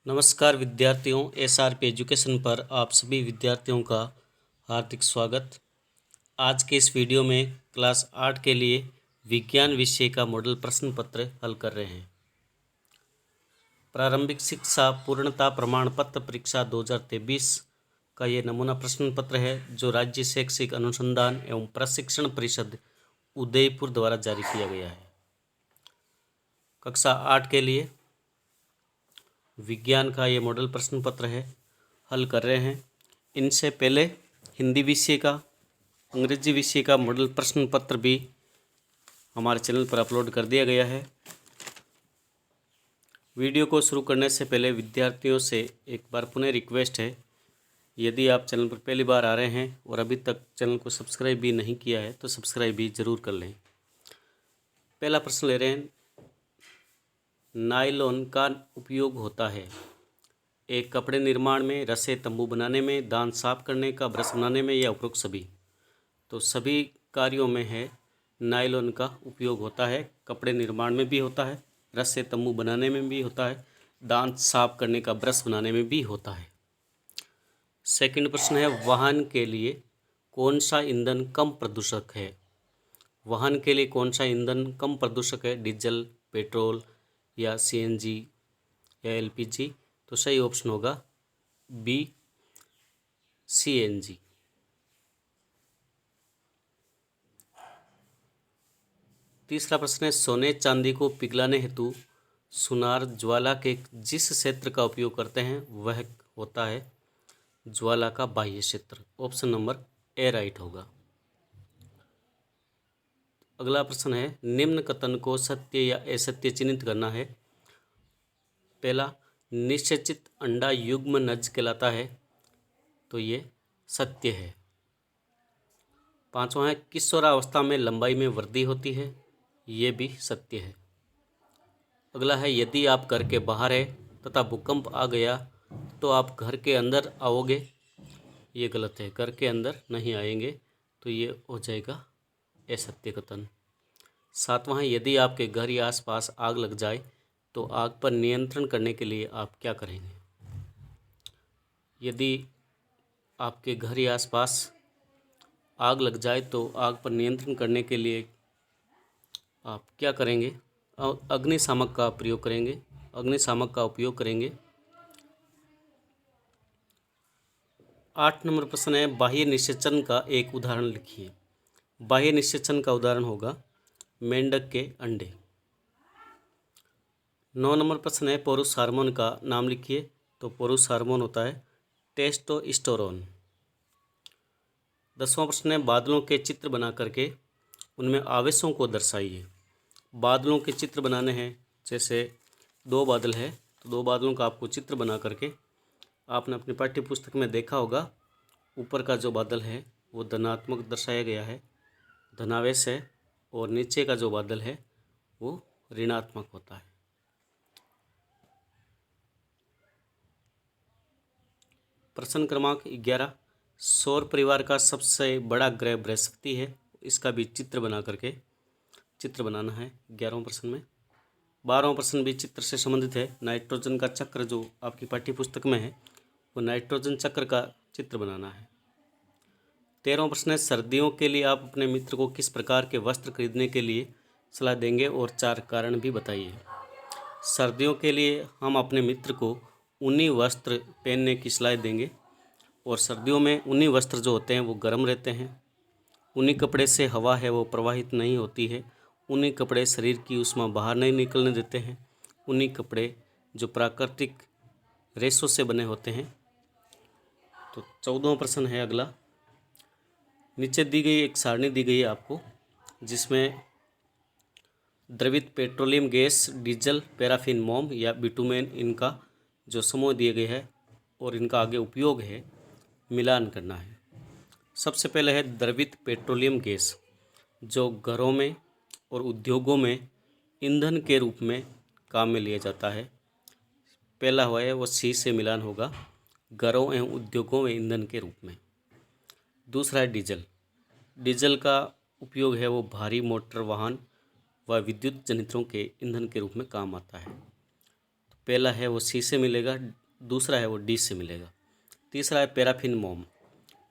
नमस्कार विद्यार्थियों, SRP education पर आप सभी विद्यार्थियों का हार्दिक स्वागत। आज के इस वीडियो में क्लास 8 के लिए विज्ञान विषय का मॉडल प्रश्न पत्र हल कर रहे हैं। प्रारंभिक शिक्षा पूर्णता प्रमाण पत्र परीक्षा 2023 का ये नमूना प्रश्न पत्र है जो राज्य शैक्षिक अनुसंधान एवं प्रशिक्षण परिषद उदयपुर द्वारा जारी किया गया है। कक्षा 8 के लिए विज्ञान का ये मॉडल प्रश्न पत्र है, हल कर रहे हैं। इनसे पहले हिंदी विषय का, अंग्रेजी विषय का मॉडल प्रश्न पत्र भी हमारे चैनल पर अपलोड कर दिया गया है। वीडियो को शुरू करने से पहले विद्यार्थियों से एक बार पुनः रिक्वेस्ट है, यदि आप चैनल पर पहली बार आ रहे हैं और अभी तक चैनल को सब्सक्राइब भी नहीं किया है तो सब्सक्राइब भी ज़रूर कर लें। पहला प्रश्न ले रहे हैं, नायलॉन का उपयोग होता है एक कपड़े निर्माण में, रस्से तंबू बनाने में, दांत साफ करने का, ब्रश बनाने में या उपरोक्त सभी। तो सभी कार्यों में है नायलॉन का उपयोग होता है। कपड़े निर्माण में भी होता है, रस्से तंबू बनाने में भी होता है, दांत साफ करने का, ब्रश बनाने में भी होता है। सेकंड प्रश्न है, वाहन के लिए कौन सा ईंधन कम प्रदूषक है। वाहन के लिए कौन सा ईंधन कम प्रदूषक है, डीजल, पेट्रोल या सीएनजी या एलपीजी। तो सही ऑप्शन होगा बी, सीएनजी। तीसरा प्रश्न है, सोने चांदी को पिघलाने हेतु सुनार ज्वाला के जिस क्षेत्र का उपयोग करते हैं वह होता है ज्वाला का बाह्य क्षेत्र। ऑप्शन नंबर ए राइट होगा। अगला प्रश्न है, निम्न कथन को सत्य या असत्य चिन्हित करना है। पहला, निश्चित अंडा युग्म नज कहलाता है, तो ये सत्य है। पांचवा है, किशोरावस्था में लंबाई में वृद्धि होती है, ये भी सत्य है। अगला है, यदि आप घर के बाहर है तथा भूकंप आ गया तो आप घर के अंदर आओगे, ये गलत है, घर के अंदर नहीं आएंगे, तो ये हो जाएगा असत्य कथन। सातवां है, यदि आपके घर या आसपास आग लग जाए तो आग पर नियंत्रण करने के लिए आप क्या करेंगे। यदि आपके घर या आसपास आग लग जाए तो आग पर नियंत्रण करने के लिए आप क्या करेंगे, अग्निशामक का प्रयोग करेंगे, अग्निशामक का उपयोग करेंगे। 8 नंबर प्रश्न है, बाह्य निषेचन का एक उदाहरण लिखिए। बाह्य निषेचन का उदाहरण होगा मेंढक के अंडे। 9 नंबर प्रश्न है, पुरुष हार्मोन का नाम लिखिए। तो पुरुष हार्मोन होता है टेस्टोस्टेरोन। 10वां प्रश्न है, बादलों के चित्र बना करके उनमें आवेशों को दर्शाइए। बादलों के चित्र बनाने हैं, जैसे दो बादल है तो दो बादलों का आपको चित्र बना करके, आपने अपनी पाठ्य पुस्तक में देखा होगा, ऊपर का जो बादल है वो धनात्मक दर्शाया गया है, धनावेश है, और नीचे का जो बादल है वो ऋणात्मक होता है। प्रश्न क्रमांक 11, सौर परिवार का सबसे बड़ा ग्रह बृहस्पति है, इसका भी चित्र बना करके चित्र बनाना है 11वें प्रश्न में। 12वां प्रश्न भी चित्र से संबंधित है। नाइट्रोजन का चक्र जो आपकी पाठ्य पुस्तक में है वो नाइट्रोजन चक्र का चित्र बनाना है। 13वां प्रश्न है, सर्दियों के लिए आप अपने मित्र को किस प्रकार के वस्त्र खरीदने के लिए सलाह देंगे और 4 कारण भी बताइए। सर्दियों के लिए हम अपने मित्र को ऊनी वस्त्र पहनने की सलाह देंगे, और सर्दियों में ऊनी वस्त्र जो होते हैं वो गर्म रहते हैं। ऊनी कपड़े से हवा है वो प्रवाहित नहीं होती है। ऊनी कपड़े शरीर की ऊष्मा बाहर नहीं निकलने देते हैं। ऊनी कपड़े जो प्राकृतिक रेशों से बने होते हैं। तो 14वां प्रश्न है अगला, नीचे दी गई एक सारणी दी गई है आपको, जिसमें द्रवित पेट्रोलियम गैस, डीजल, पैराफिन, मोम या बिटुमेन, इनका जो समूह दिए गए है और इनका आगे उपयोग है मिलान करना है। सबसे पहले है द्रवित पेट्रोलियम गैस, जो घरों में और उद्योगों में ईंधन के रूप में काम में लिया जाता है। पहला हुआ है वो सी से मिलान होगा, घरों एवं उद्योगों में ईंधन के रूप में। दूसरा है डीजल। डीजल का उपयोग है वो भारी मोटर वाहन व विद्युत जनित्रों के ईंधन के रूप में काम आता है। पहला है वो सी से मिलेगा, दूसरा है वो डी से मिलेगा। तीसरा है पैराफिन मोम।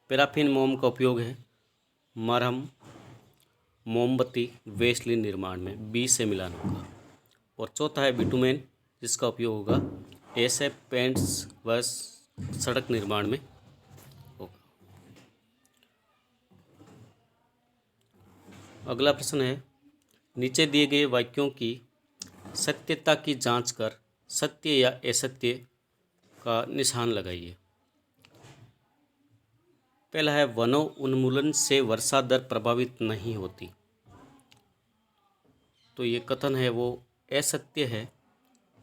पैराफिन मोम का उपयोग है मरहम, मोमबत्ती, वेस्लिन निर्माण में, बी से मिलान होगा। और चौथा है बिटुमेन, जिसका उपयोग होगा ऐसे पेंट्स व सड़क निर्माण में होगा। अगला प्रश्न है, नीचे दिए गए वाक्यों की सत्यता की जांच कर सत्य या असत्य का निशान लगाइए। पहला है वनों उन्मूलन से वर्षा दर प्रभावित नहीं होती। तो ये कथन है वो असत्य है,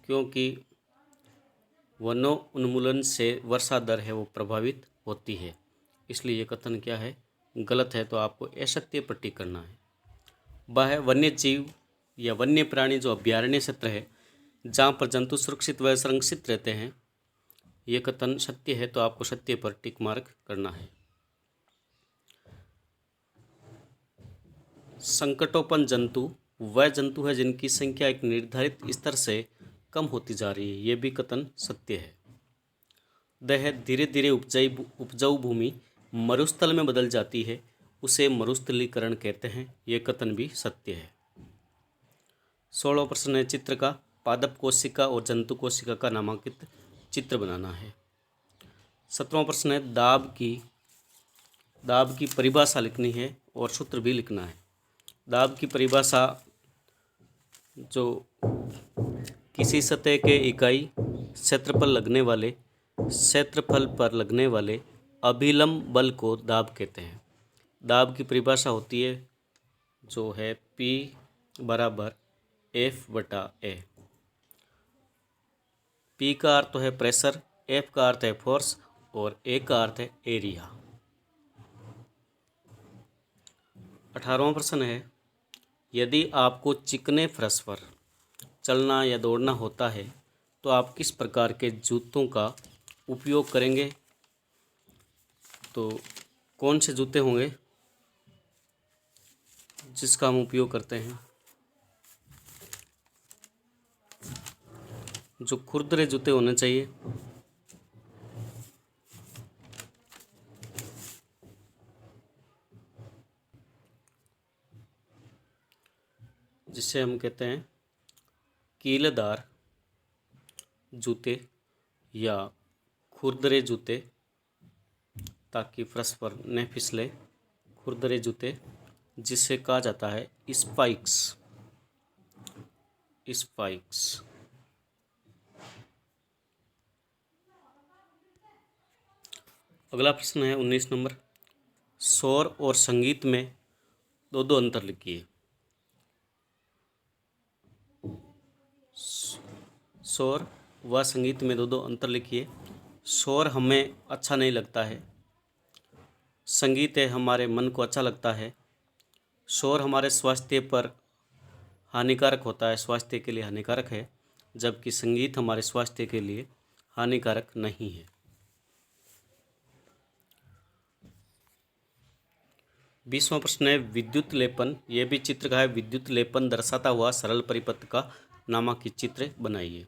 क्योंकि वनों उन्मूलन से वर्षा दर है वो प्रभावित होती है, इसलिए ये कथन क्या है, गलत है। तो आपको असत्य पर टिक करना है। वह वन्य जीव या वन्य प्राणी जो अभ्यारण्य क्षेत्र है जहाँ पर जंतु सुरक्षित व संरक्षित रहते हैं, ये कथन सत्य है, तो आपको सत्य पर टिक मार्क करना है। संकटोपन जंतु वह जंतु है जिनकी संख्या एक निर्धारित स्तर से कम होती जा रही है, ये भी कथन सत्य है। वह धीरे धीरे उपजाऊ भूमि मरुस्थल में बदल जाती है, उसे मरुस्थलीकरण कहते हैं, ये कथन भी सत्य है। 16वां प्रश्न है, चित्र का पादप कोशिका और जंतु कोशिका का नामांकित चित्र बनाना है। 17वां प्रश्न है, दाब की परिभाषा लिखनी है और सूत्र भी लिखना है। दाब की परिभाषा जो किसी सतह के इकाई क्षेत्रफल पर लगने वाले अभिलंब बल को दाब कहते हैं। दाब की परिभाषा होती है जो है P बराबर F/A। P का अर्थ है प्रेशर, F का अर्थ है फोर्स और A का अर्थ है एरिया। 18वां प्रश्न है, यदि आपको चिकने फर्श पर चलना या दौड़ना होता है तो आप किस प्रकार के जूतों का उपयोग करेंगे? तो कौन से जूते होंगे जिसका हम उपयोग करते हैं? जो खुरदरे जूते होने चाहिए। जिसे हम कहते हैं कीलदार जूते या खुरदरे जूते, ताकि फर्श पर न फिसले। खुरदरे जूते जिसे कहा जाता है स्पाइक्स। अगला प्रश्न है 19 नंबर, शोर और संगीत में दो अंतर लिखिए। शोर व संगीत में दो अंतर लिखिए। शोर हमें अच्छा नहीं लगता है, संगीत है हमारे मन को अच्छा लगता है। शोर हमारे स्वास्थ्य पर हानिकारक होता है, स्वास्थ्य के लिए हानिकारक है, जबकि संगीत हमारे स्वास्थ्य के लिए हानिकारक नहीं है। 20वां प्रश्न है, विद्युत लेपन। यह भी चित्र का है। विद्युत लेपन दर्शाता हुआ सरल परिपथ का नामांकित चित्र बनाइए।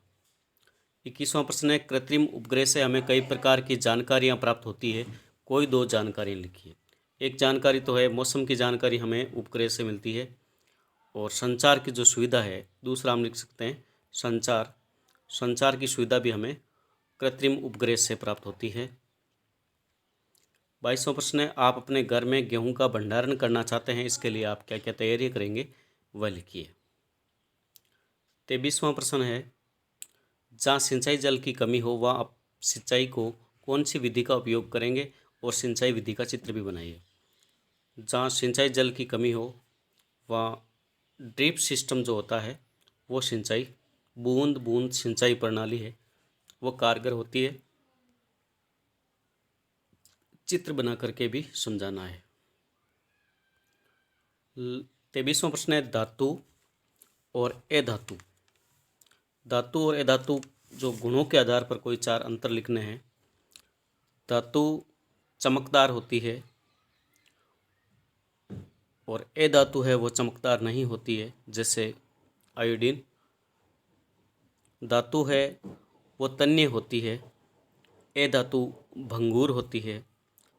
21वां प्रश्न है, कृत्रिम उपग्रह से हमें कई प्रकार की जानकारियां प्राप्त होती है, कोई दो जानकारियां लिखिए। एक जानकारी तो है मौसम की जानकारी हमें उपग्रह से मिलती है, और संचार की जो सुविधा है, दूसरा हम लिख सकते हैं संचार की सुविधा भी हमें कृत्रिम उपग्रह से प्राप्त होती है। 22वां प्रश्न है, आप अपने घर में गेहूं का भंडारण करना चाहते हैं, इसके लिए आप क्या क्या तैयारी करेंगे वह लिखिए। 23वां प्रश्न है, जहाँ सिंचाई जल की कमी हो वहाँ आप सिंचाई को कौन सी विधि का उपयोग करेंगे, और सिंचाई विधि का चित्र भी बनाइए। जहाँ सिंचाई जल की कमी हो वहाँ ड्रिप सिस्टम जो होता है वो सिंचाई, बूंद बूंद सिंचाई प्रणाली है, वो कारगर होती है। चित्र बना करके भी समझाना है। 23वां प्रश्न है, धातु और अधातु। धातु और अधातु जो गुणों के आधार पर कोई चार अंतर लिखने हैं। धातु चमकदार होती है और अधातु है वो चमकदार नहीं होती है, जैसे आयोडीन। धातु है वो तन्य होती है, ए धातु भंगूर होती है,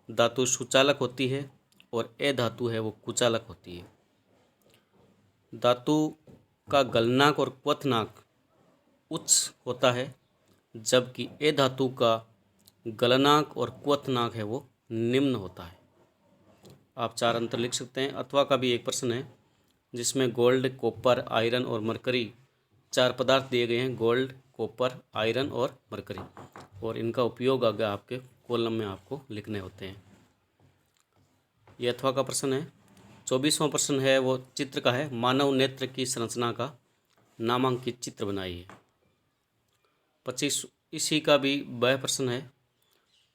धातु सुचालक होती है और ए धातु है वो कुचालक होती है। धातु का गलनांक और क्वथनांक उच्च होता है, जबकि ए धातु का गलनांक और क्वथनांक है वो निम्न होता है। आप चार अंतर लिख सकते हैं। अथवा का भी एक प्रश्न है जिसमें गोल्ड, कॉपर, आयरन और मरकरी चार पदार्थ दिए गए हैं, गोल्ड, कॉपर, आयरन और मरकरी, और इनका उपयोग आगे आपके कॉलम में आपको लिखने होते हैं। ये अथवा का प्रश्न है। 24वां प्रश्न है वो चित्र का है, मानव नेत्र की संरचना का नामांकित चित्र बनाइए। 25 इसी का भी वह प्रश्न है,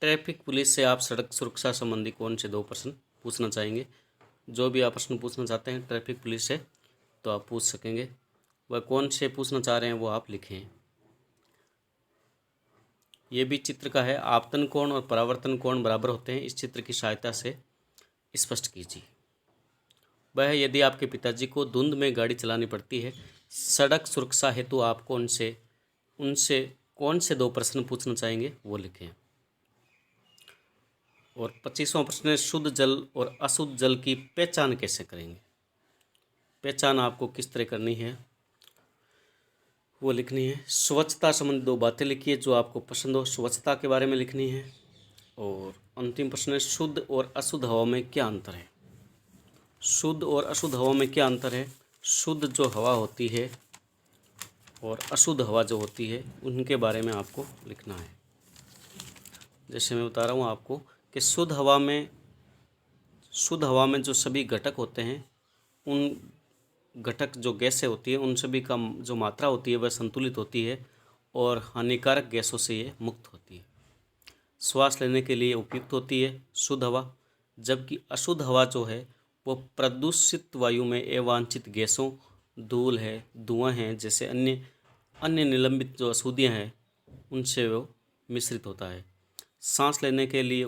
ट्रैफिक पुलिस से आप सड़क सुरक्षा संबंधी कौन से दो प्रश्न पूछना चाहेंगे। जो भी आप प्रश्न पूछना चाहते हैं ट्रैफिक पुलिस से तो आप पूछ सकेंगे, वह कौन से पूछना चाह रहे हैं वो आप लिखें। ये भी चित्र का है, आपतन कोण और परावर्तन कोण बराबर होते हैं, इस चित्र की सहायता से स्पष्ट कीजिए। वह यदि आपके पिताजी को धुंध में गाड़ी चलानी पड़ती है, सड़क सुरक्षा हेतु आपको उनसे कौन से दो प्रश्न पूछना चाहेंगे वो लिखें। और 25वां प्रश्न है, शुद्ध जल और अशुद्ध जल की पहचान कैसे करेंगे। पहचान आपको किस तरह करनी है वो लिखनी है। स्वच्छता संबंधी दो बातें लिखिए जो आपको पसंद हो, स्वच्छता के बारे में लिखनी है। और अंतिम प्रश्न है, शुद्ध और अशुद्ध हवा में क्या अंतर है। शुद्ध और अशुद्ध हवा में क्या अंतर है। शुद्ध जो हवा होती है और अशुद्ध हवा जो होती है उनके बारे में आपको लिखना है। जैसे मैं बता रहा हूँ आपको कि शुद्ध हवा में जो सभी घटक होते हैं, उन घटक जो गैसें होती है उन सभी का जो मात्रा होती है वह संतुलित होती है और हानिकारक गैसों से ये मुक्त होती है, श्वास लेने के लिए उपयुक्त होती है शुद्ध हवा। जबकि अशुद्ध हवा जो है वो प्रदूषित वायु में अवांछित गैसों, धूल है, धुआं है, जैसे अन्य निलंबित जो अशुद्धियाँ हैं उनसे वो मिश्रित होता है, सांस लेने के लिए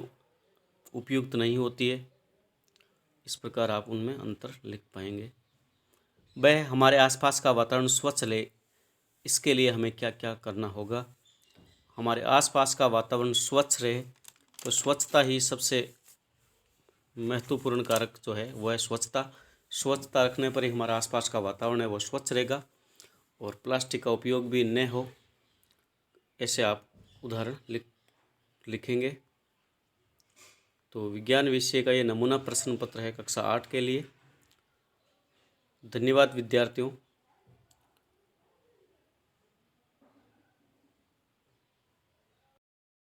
उपयुक्त नहीं होती है। इस प्रकार आप उनमें अंतर लिख पाएंगे। वह हमारे आसपास का वातावरण स्वच्छ रहे, इसके लिए हमें क्या क्या करना होगा। हमारे आसपास का वातावरण स्वच्छ रहे तो स्वच्छता ही सबसे महत्वपूर्ण कारक जो है वह है स्वच्छता रखने पर ही हमारा आसपास का वातावरण है वो स्वच्छ रहेगा और प्लास्टिक का उपयोग भी न हो, ऐसे आप उदाहरण लिखेंगे। तो विज्ञान विषय का ये नमूना प्रश्न पत्र है कक्षा 8 के लिए। धन्यवाद विद्यार्थियों।